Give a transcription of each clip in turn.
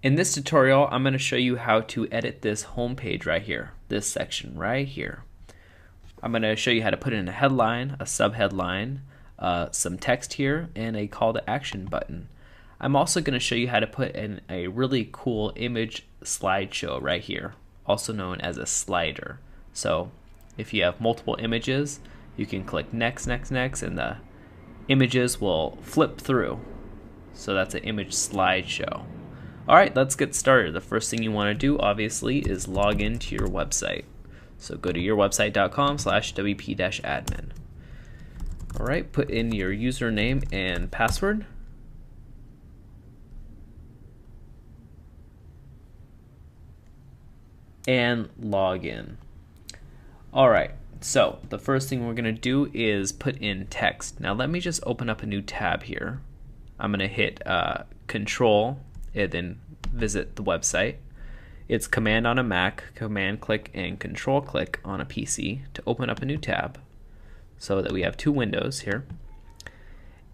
In this tutorial, I'm going to show you how to edit this home page right here, this section right here. I'm going to show you how to put in a headline, a subheadline, some text here, and a call to action button. I'm also going to show you how to put in a really cool image slideshow right here, also known as a slider. So if you have multiple images, you can click next, next, next, and the images will flip through. So that's an image slideshow. Alright, let's get started. The first thing you want to do, obviously, is log into your website. So go to yourwebsite.com/wp-admin. Alright, put in your username and password. And log in. Alright, so the first thing we're going to do is put in text. Now let me just open up a new tab here. I'm going to hit Control and then visit the website. It's Command on a Mac, Command click, and Control click on a PC to open up a new tab, so that we have two windows here.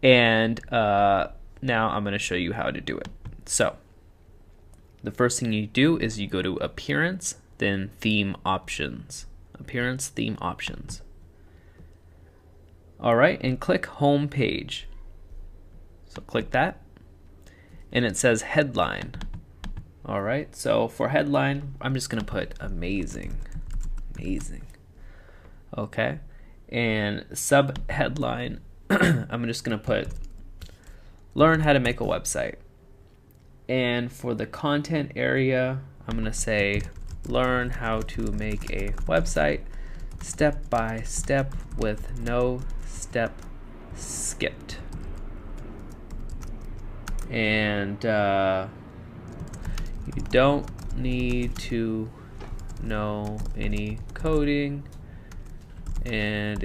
And now I'm going to show you how to do it. So the first thing you do is you go to Appearance, then Theme Options. Appearance, Theme Options. Alright, and click Home Page. So click that. And it says headline. Alright, so for headline, I'm just going to put amazing. Amazing. Okay. And sub-headline, I'm just going to put learn how to make a website. And for the content area, I'm going to say learn how to make a website step by step with no step skipped. And you don't need to know any coding, and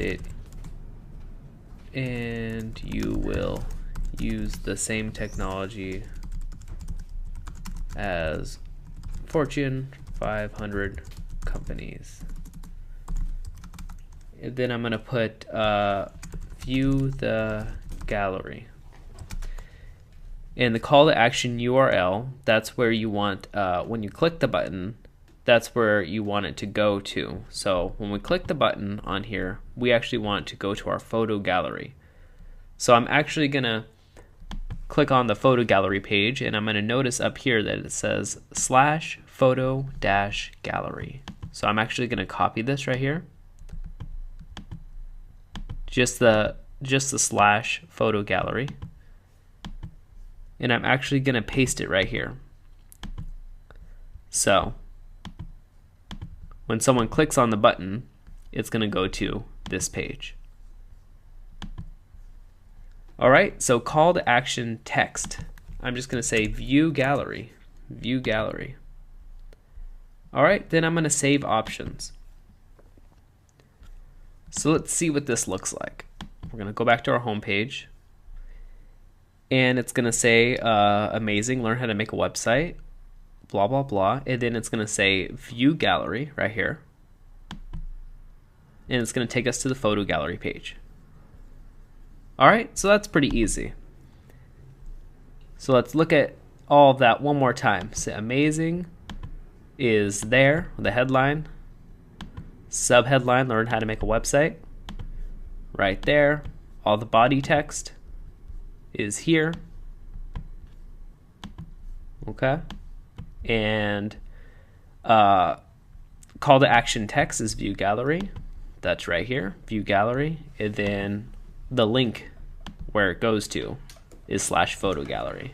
you will use the same technology as Fortune 500 companies. And then I'm going to put view the gallery. And the call to action URL, that's where you want, when you click the button, that's where you want it to go to. So when we click the button on here, we actually want it to go to our photo gallery. So I'm actually going to click on the photo gallery page, and I'm going to notice up here that it says /photo-gallery. So I'm actually going to copy this right here. Just the /photo gallery. And I'm actually going to paste it right here. So when someone clicks on the button, it's going to go to this page. Alright, so call to action text. I'm just going to say view gallery. View gallery. Alright, then I'm going to save options. So let's see what this looks like. We're going to go back to our home page. And it's going to say amazing, learn how to make a website, blah, blah, blah. And then it's going to say view gallery right here. And it's going to take us to the photo gallery page. Alright, so that's pretty easy. So let's look at all of that one more time. So amazing is there, the headline. Subheadline, learn how to make a website. Right there. All the body text is here. Okay. And call to action text is view gallery. That's right here, view gallery. And then the link where it goes to is /photo gallery,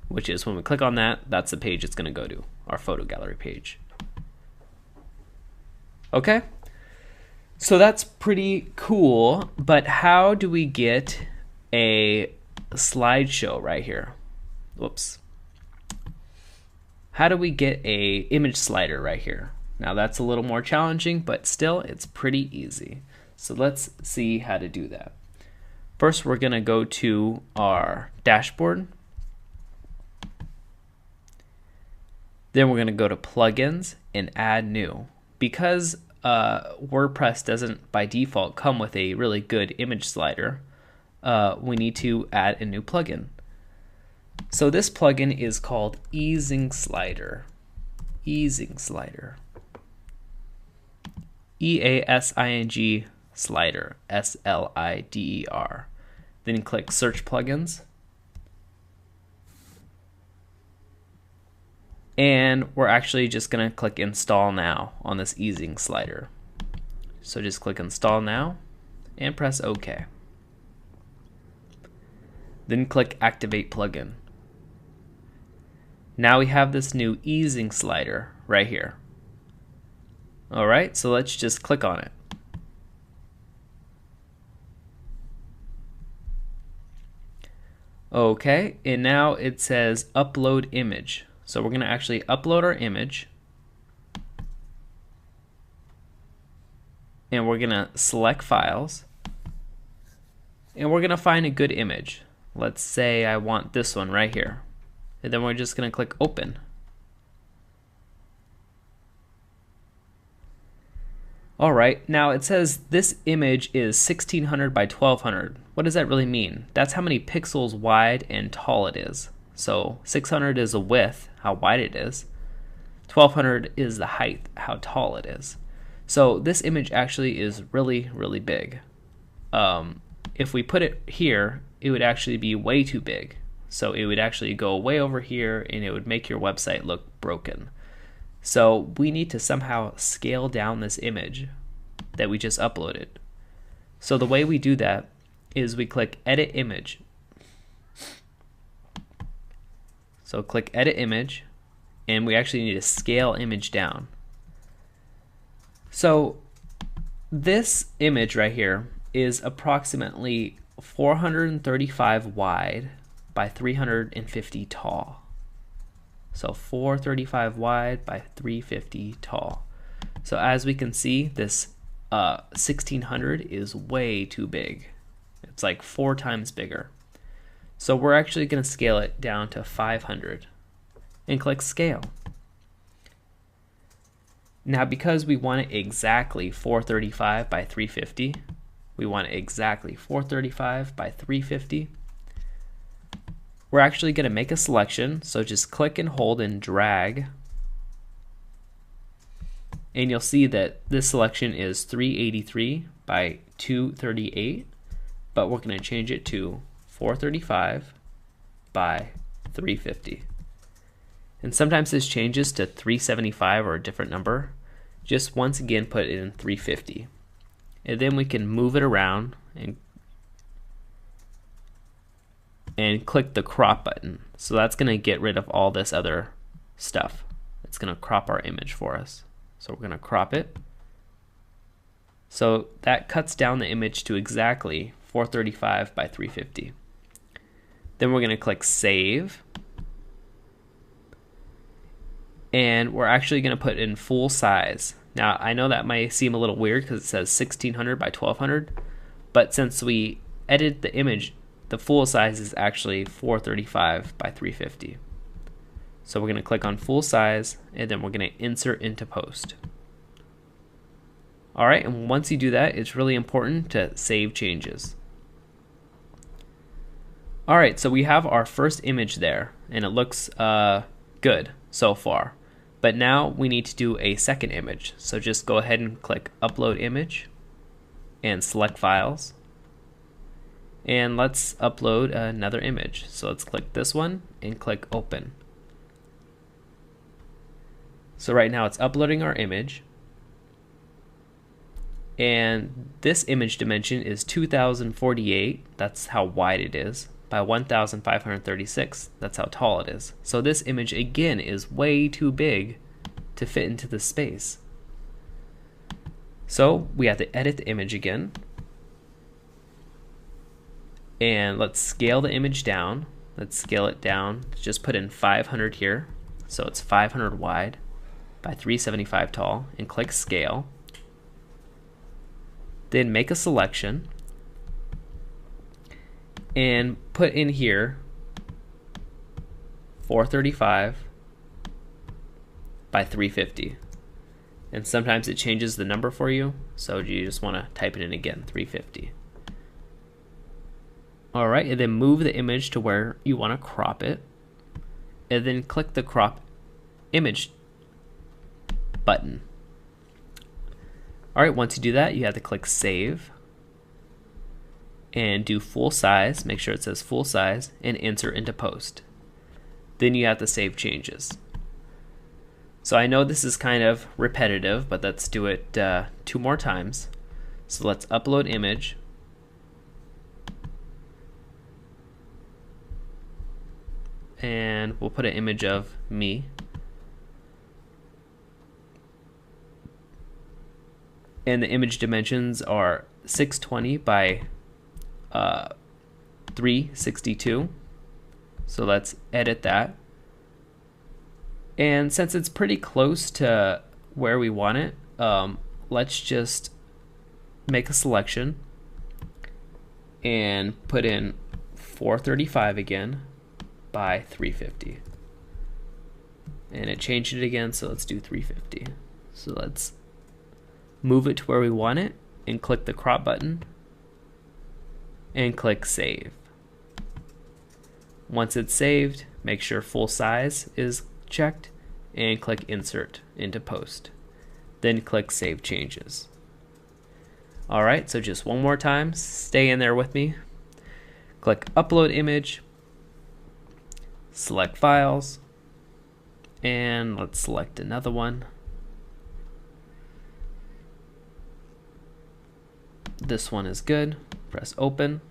which is when we click on that, that's the page it's going to go to, our photo gallery page. Okay. So that's pretty cool, but how do we get a slideshow right here? Whoops. How do we get a image slider right here? Now that's a little more challenging, but still it's pretty easy. So let's see how to do that. First, we're going to go to our dashboard. Then we're going to go to plugins and add new. Because WordPress doesn't by default come with a really good image slider, we need to add a new plugin. So this plugin is called Easing Slider. Easing Slider. EASING Slider. SLIDER. Then click Search Plugins. And we're actually just going to click Install Now on this Easing Slider. So just click Install Now and press OK. Then click Activate Plugin. Now we have this new Easing Slider right here. Alright, so let's just click on it. Okay, and now it says Upload Image. So we're going to actually upload our image. And we're going to select Files. And we're going to find a good image. Let's say I want this one right here. And then we're just going to click Open. Alright, now it says this image is 1600 by 1200. What does that really mean? That's how many pixels wide and tall it is. So 600 is the width, how wide it is. 1200 is the height, how tall it is. So this image actually is really, really big. If we put it here, it would actually be way too big. So it would actually go way over here and it would make your website look broken. So we need to somehow scale down this image that we just uploaded. So the way we do that is we click Edit Image. So click Edit Image, and we actually need to scale image down. So this image right here is approximately 435 wide by 350 tall. So 435 wide by 350 tall. So as we can see, this 1600 is way too big. It's like 4 times bigger. So we're actually going to scale it down to 500 and click Scale. Now because we want it exactly 435 by 350, we want it exactly 435 by 350, we're actually going to make a selection. So just click and hold and drag. And you'll see that this selection is 383 by 238, but we're going to change it to 435 by 350. And sometimes this changes to 375 or a different number. Just once again put it in 350. And then we can move it around and click the crop button. So that's going to get rid of all this other stuff. It's going to crop our image for us. So we're going to crop it. So that cuts down the image to exactly 435 by 350. Then we're going to click Save. And we're actually going to put in full size. Now I know that might seem a little weird because it says 1600 by 1200, but since we edited the image, the full size is actually 435 by 350. So we're going to click on full size, and then we're going to insert into post. Alright, and once you do that, it's really important to save changes. Alright, so we have our first image there, and it looks good so far. But now we need to do a second image. So just go ahead and click Upload Image, and select Files. And let's upload another image. So let's click this one and click Open. So right now it's uploading our image. And this image dimension is 2048, that's how wide it is, by 1536, that's how tall it is. So this image again is way too big to fit into the space. So we have to edit the image again. And let's scale the image down. Let's scale it down. Just put in 500 here. So it's 500 wide by 375 tall, and click Scale. Then make a selection and put in here 435 by 350. And sometimes it changes the number for you, so you just want to type it in again, 350. Alright, and then move the image to where you want to crop it. and then click the crop image button. Alright, once you do that, you have to click save and do full size, make sure it says full size, and insert into post. Then you have to save changes. So I know this is kind of repetitive, but let's do it 2 more times. So let's upload image. And we'll put an image of me. And the image dimensions are 620 by 362. So let's edit that. And since it's pretty close to where we want it, let's just make a selection and put in 435 again by 350. And it changed it again, so let's do 350. So let's move it to where we want it and click the crop button and click save. Once it's saved, make sure full size is checked and click insert into post. Then click save changes. Alright, so just one more time, stay in there with me. Click upload image, select files, and let's select another one. This one is good. Press open.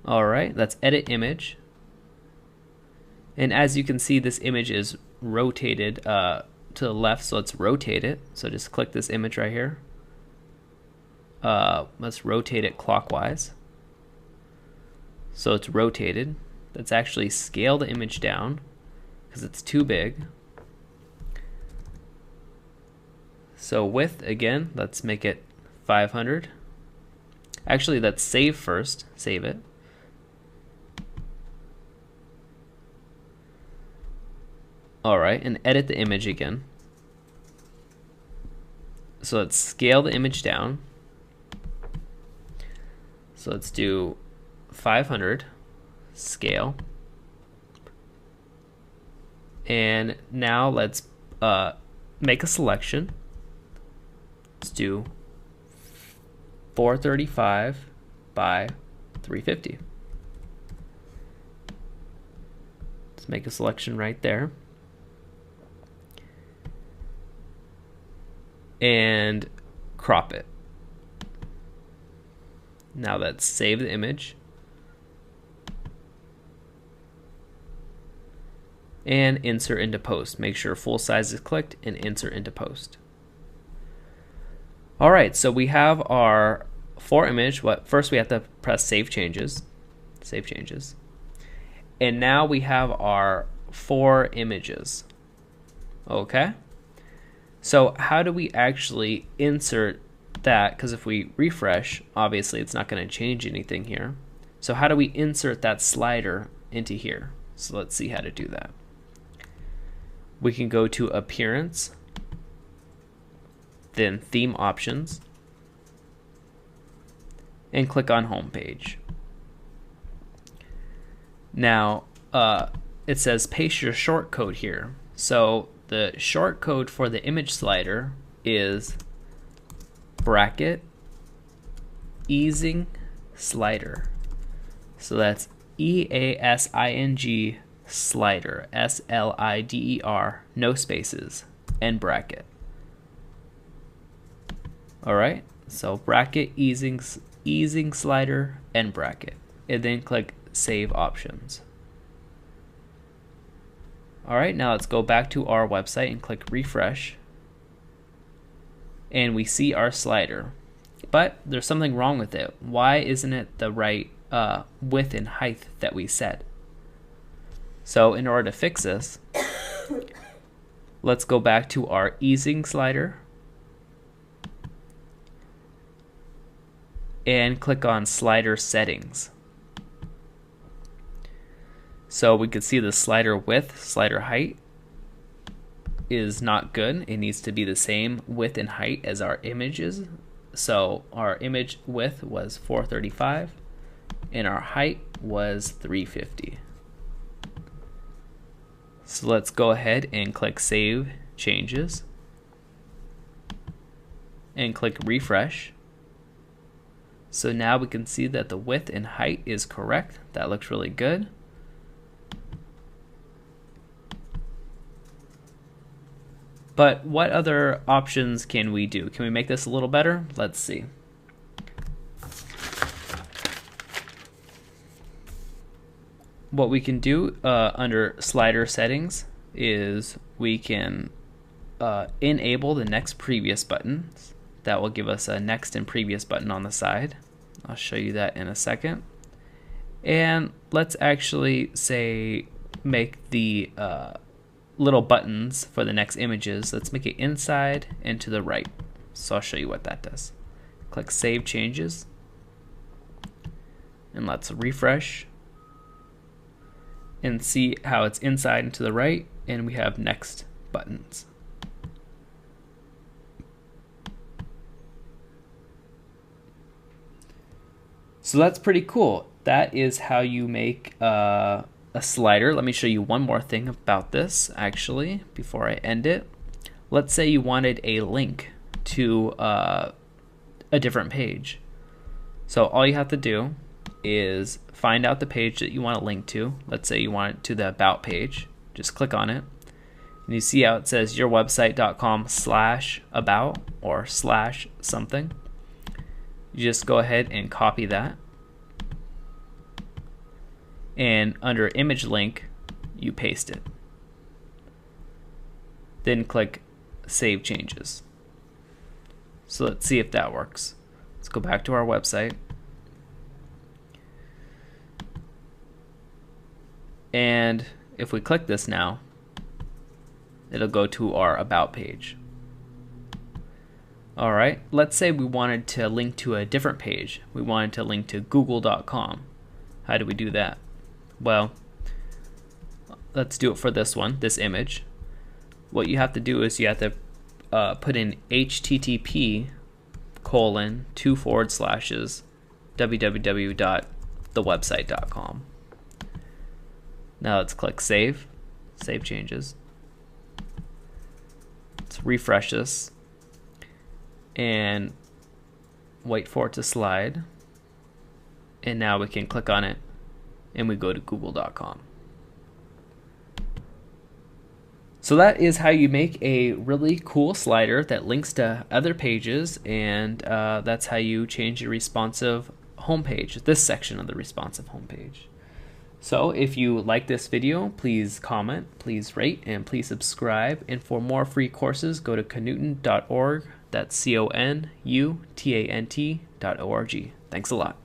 Alright, let's edit image. And as you can see, this image is rotated to the left, so let's rotate it. So just click this image right here. Let's rotate it clockwise. So it's rotated. Let's actually scale the image down because it's too big. So width, again, let's make it 500. Actually, let's save first. Save it. Alright, and edit the image again. So let's scale the image down. So let's do 500 scale. And now let's make a selection. Let's do 435 by 350. Let's make a selection right there. And crop it. Now let's save the image and insert into post. Make sure full size is clicked and insert into post. Alright, so we have our 4 image. First we have to press save changes. Save changes. And now we have our 4 images. Okay? So how do we actually insert that? Because if we refresh, obviously it's not going to change anything here. So how do we insert that slider into here? So let's see how to do that. We can go to Appearance, then Theme Options, and click on Home Page. Now it says paste your short code here. So the short code for the image slider is bracket easing slider. So that's EASING slider, SLIDER, no spaces, and bracket. Alright, so bracket easing slider and bracket, and then click Save Options. Alright, now let's go back to our website and click refresh. And we see our slider. But there's something wrong with it. Why isn't it the right width and height that we set? So in order to fix this, let's go back to our easing slider and click on Slider Settings. So we can see the slider width, slider height is not good. It needs to be the same width and height as our images. So our image width was 435 and our height was 350. So let's go ahead and click Save Changes and click Refresh. So now we can see that the width and height is correct. That looks really good. But what other options can we do? Can we make this a little better? Let's see. What we can do under slider settings is we can enable the next previous buttons. That will give us a next and previous button on the side. I'll show you that in a second. And let's actually say make the little buttons for the next images. Let's make it inside and to the right. So I'll show you what that does. Click Save Changes and let's refresh and see how it's inside and to the right, and we have next buttons. So that's pretty cool. That is how you make a slider. Let me show you one more thing about this actually before I end it. Let's say you wanted a link to a different page. So all you have to do is find out the page that you want to link to. Let's say you want it to the About page. Just click on it. And you see how it says yourwebsite.com/about or /something. You just go ahead and copy that. And under image link, you paste it. Then click Save Changes. So let's see if that works. Let's go back to our website. And if we click this now, it'll go to our About page. Alright, let's say we wanted to link to a different page. We wanted to link to google.com. How do we do that? Well, let's do it for this one, this image. What you have to do is you have to put in http://www.thewebsite.com. Now let's click Save Changes. Let's refresh this and wait for it to slide. And now we can click on it and we go to google.com. So that is how you make a really cool slider that links to other pages, and that's how you change your responsive homepage, this section of the responsive homepage. So if you like this video, please comment, please rate, and please subscribe. And for more free courses, go to Canutant.org. That's CONUTANT.org. Thanks a lot.